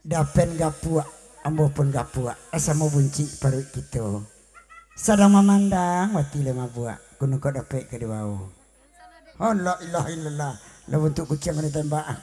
dapen gapua ambo pun gapua asa mau bunci paru gitu sadang memandang wati lema buah kuno kok dapet ke diwau oh la ilaha illallah la untuk kucing ini tembak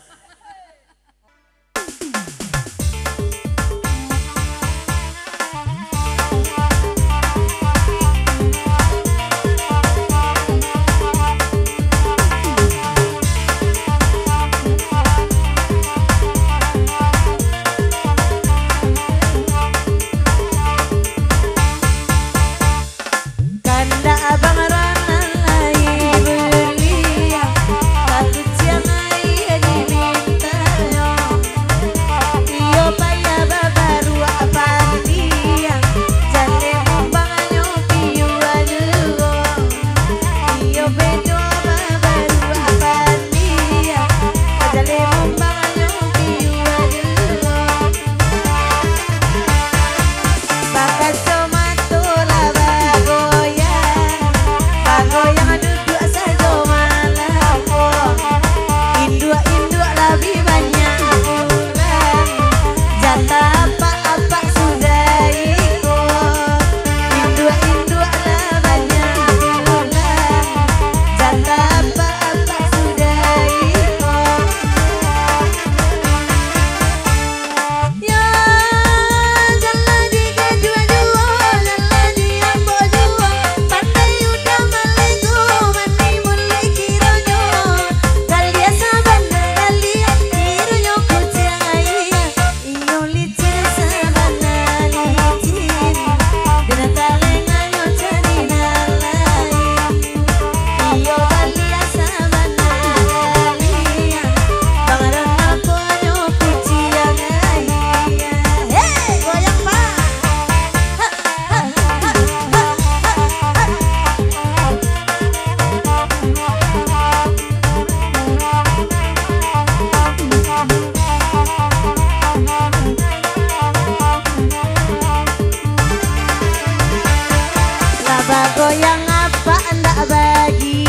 goyang apa ndak bagi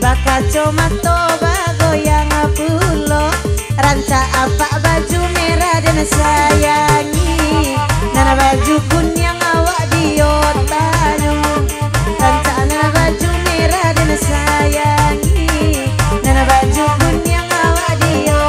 bakal cuma toba goyang pulo ranca apa baju merah dan sayangi nana baju kunyang awak diotanu ranca nana baju merah dan sayangi nana baju kunyang awak diotanu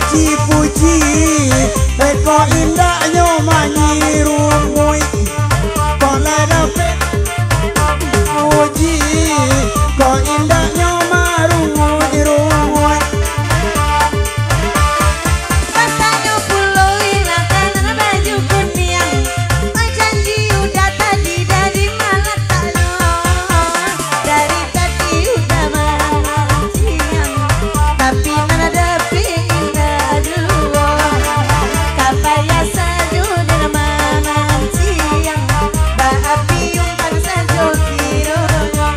puji-puji Eko indahnya manyi rumui Kolai dapet puji Ko indahnya marumui rumui Rasanya pulau inakan baju kuning Janji udah tadi dari malah tak lo Dari tadi udah mancing Tapi mana dapi indah dulu Kapaya saju dengan mancing Baapi umpan saju kironya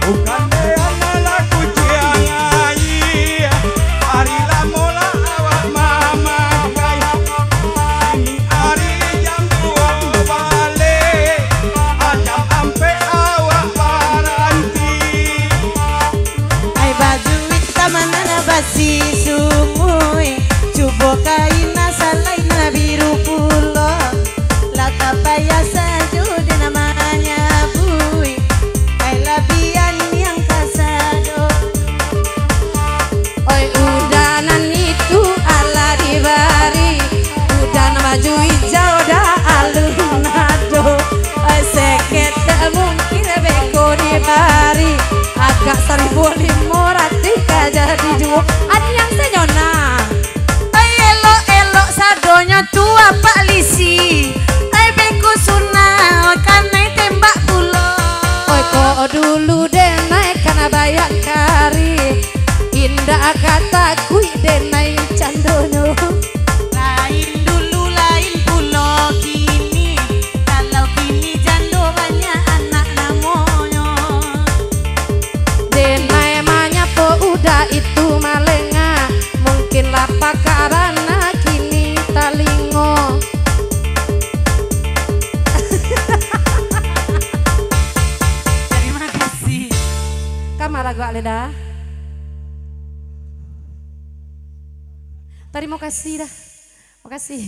Bukan deana laku ciangai Hari lamola awak mamakai Ini hari jam 2 balik Ajam ampe awak baranti Ai baju hitam mana basi sumui Cubo kaina salai na biru pulo Laka paya saju di namanya bui Ai labian yang kasado Oi udanan itu ala dibari Udan baju hijau dah alun-ado Oi seket tak mungkin beko dibari Agak 1.500 jadi dua Ada yang senyona Ai elok-elok sadonya tua Pak Lisi Ai beku sunah kanai tembak pulo Oi kok dulu deh naik karena bayar kari Indah kata kui deh naik candono Lain dulu lain pulau kini Kalau kini jando banyak anak namanya Dena emangnya po udah itu malenga Mungkin lapak karena kini talingo Terima kasih Kamar lagu Aleda Terima kasih dah Makasih